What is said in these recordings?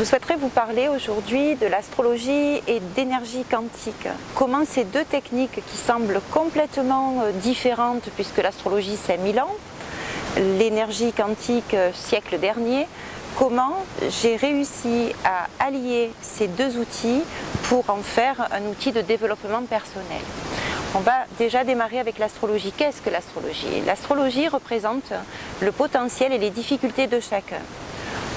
Je souhaiterais vous parler aujourd'hui de l'astrologie et d'énergie quantique. Comment ces deux techniques qui semblent complètement différentes, puisque l'astrologie c'est 1000 ans, l'énergie quantique siècle dernier, comment j'ai réussi à allier ces deux outils pour en faire un outil de développement personnel. On va déjà démarrer avec l'astrologie. Qu'est-ce que l'astrologie? L'astrologie représente le potentiel et les difficultés de chacun.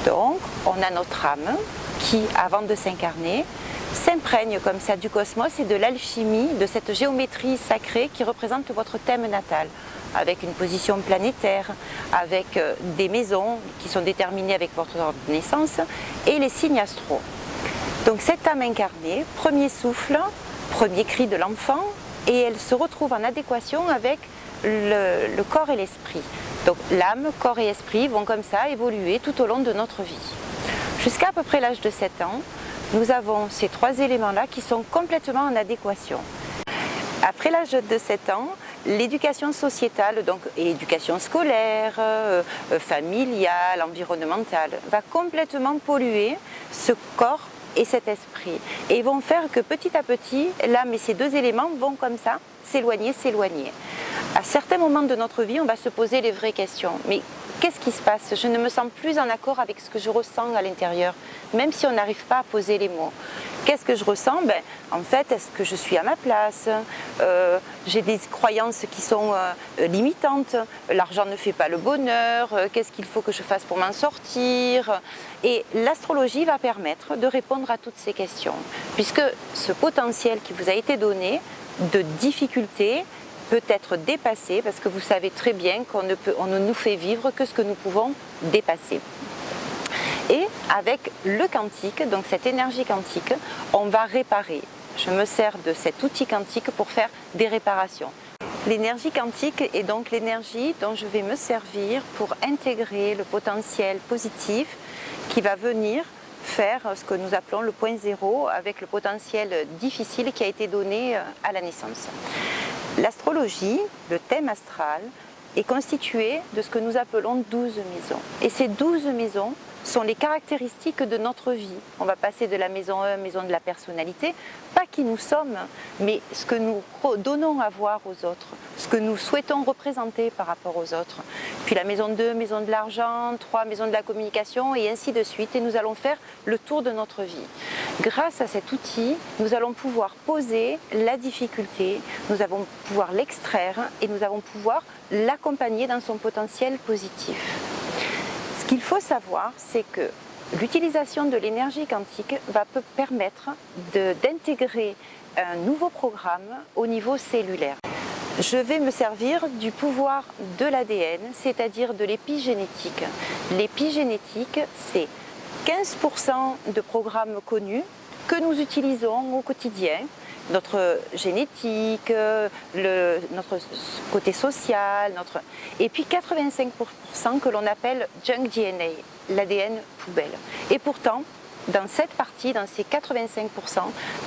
Donc, on a notre âme qui, avant de s'incarner, s'imprègne comme ça du cosmos et de l'alchimie, de cette géométrie sacrée qui représente votre thème natal, avec une position planétaire, avec des maisons qui sont déterminées avec votre ordre de naissance et les signes astraux. Donc cette âme incarnée, premier souffle, premier cri de l'enfant, et elle se retrouve en adéquation avec le corps et l'esprit. Donc l'âme, corps et esprit vont comme ça évoluer tout au long de notre vie. Jusqu'à peu près l'âge de 7 ans, nous avons ces trois éléments-là qui sont complètement en adéquation. Après l'âge de 7 ans, l'éducation sociétale, donc éducation scolaire, familiale, environnementale, va complètement polluer ce corps et cet esprit. Et ils vont faire que petit à petit, l'âme et ces deux éléments vont comme ça s'éloigner. À certains moments de notre vie, on va se poser les vraies questions. Mais qu'est-ce qui se passe? Je ne me sens plus en accord avec ce que je ressens à l'intérieur, même si on n'arrive pas à poser les mots. Qu'est-ce que je ressens? En fait, est-ce que je suis à ma place? J'ai des croyances qui sont limitantes. L'argent ne fait pas le bonheur. Qu'est-ce qu'il faut que je fasse pour m'en sortir? Et l'astrologie va permettre de répondre à toutes ces questions, puisque ce potentiel qui vous a été donné de difficultés peut être dépassé, parce que vous savez très bien qu'on ne nous fait vivre que ce que nous pouvons dépasser. Et avec le quantique, donc cette énergie quantique, on va réparer. Je me sers de cet outil quantique pour faire des réparations. L'énergie quantique est donc l'énergie dont je vais me servir pour intégrer le potentiel positif qui va venir faire ce que nous appelons le point zéro avec le potentiel difficile qui a été donné à la naissance. L'astrologie, le thème astral, est constitué de ce que nous appelons 12 maisons. Et ces 12 maisons sont les caractéristiques de notre vie. On va passer de la maison 1, maison de la personnalité, pas qui nous sommes, mais ce que nous donnons à voir aux autres, ce que nous souhaitons représenter par rapport aux autres. Puis la maison 2, maison de l'argent, 3, maison de la communication, et ainsi de suite. Et nous allons faire le tour de notre vie. Grâce à cet outil, nous allons pouvoir poser la difficulté, nous allons pouvoir l'extraire et nous allons pouvoir l'accompagner dans son potentiel positif. Ce qu'il faut savoir, c'est que l'utilisation de l'énergie quantique va permettre d'intégrer un nouveau programme au niveau cellulaire. Je vais me servir du pouvoir de l'ADN, c'est-à-dire de l'épigénétique. L'épigénétique, c'est 15% de programmes connus que nous utilisons au quotidien. Notre génétique, notre côté social, et puis 85% que l'on appelle junk DNA, l'ADN poubelle. Et pourtant, dans cette partie, dans ces 85%,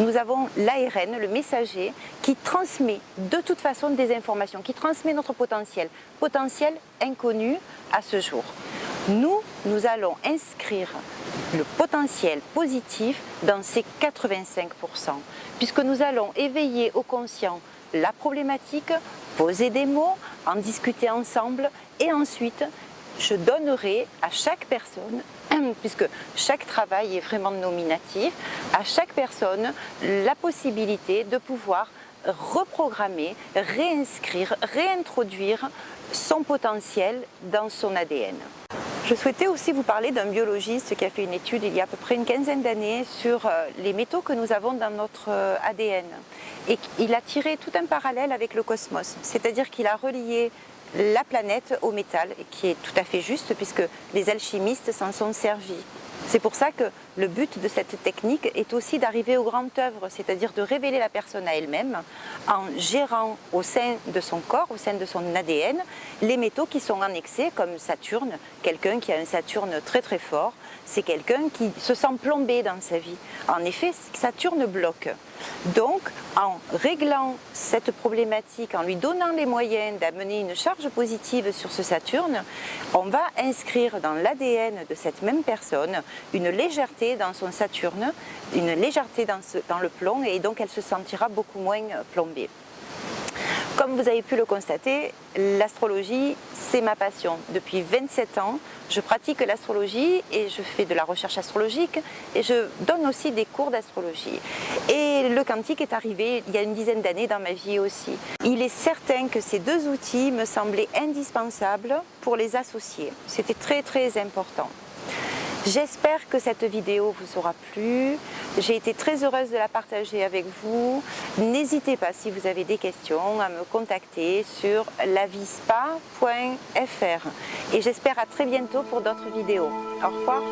nous avons l'ARN, le messager, qui transmet de toute façon des informations, qui transmet notre potentiel inconnu à ce jour. Nous allons inscrire le potentiel positif dans ces 85%, puisque nous allons éveiller au conscient la problématique, poser des mots, en discuter ensemble, et ensuite je donnerai à chaque personne, puisque chaque travail est vraiment nominatif, à chaque personne la possibilité de pouvoir reprogrammer, réinscrire, réintroduire son potentiel dans son ADN. Je souhaitais aussi vous parler d'un biologiste qui a fait une étude il y a à peu près une quinzaine d'années sur les métaux que nous avons dans notre ADN. Et il a tiré tout un parallèle avec le cosmos, c'est-à-dire qu'il a relié la planète au métal, qui est tout à fait juste puisque les alchimistes s'en sont servis. C'est pour ça que le but de cette technique est aussi d'arriver aux grandes œuvres, c'est-à-dire de révéler la personne à elle-même en gérant au sein de son corps, au sein de son ADN, les métaux qui sont en excès, comme Saturne, quelqu'un qui a un Saturne très très fort, c'est quelqu'un qui se sent plombé dans sa vie. En effet, Saturne bloque. Donc, en réglant cette problématique, en lui donnant les moyens d'amener une charge positive sur ce Saturne, on va inscrire dans l'ADN de cette même personne une légèreté dans son Saturne, une légèreté dans le plomb, et donc elle se sentira beaucoup moins plombée. Comme vous avez pu le constater, l'astrologie, c'est ma passion. Depuis 27 ans, je pratique l'astrologie et je fais de la recherche astrologique et je donne aussi des cours d'astrologie. Et le quantique est arrivé il y a une dizaine d'années dans ma vie aussi. Il est certain que ces deux outils me semblaient indispensables pour les associer. C'était très très important. J'espère que cette vidéo vous aura plu. J'ai été très heureuse de la partager avec vous. N'hésitez pas, si vous avez des questions, à me contacter sur lavispa.fr. Et j'espère à très bientôt pour d'autres vidéos. Au revoir.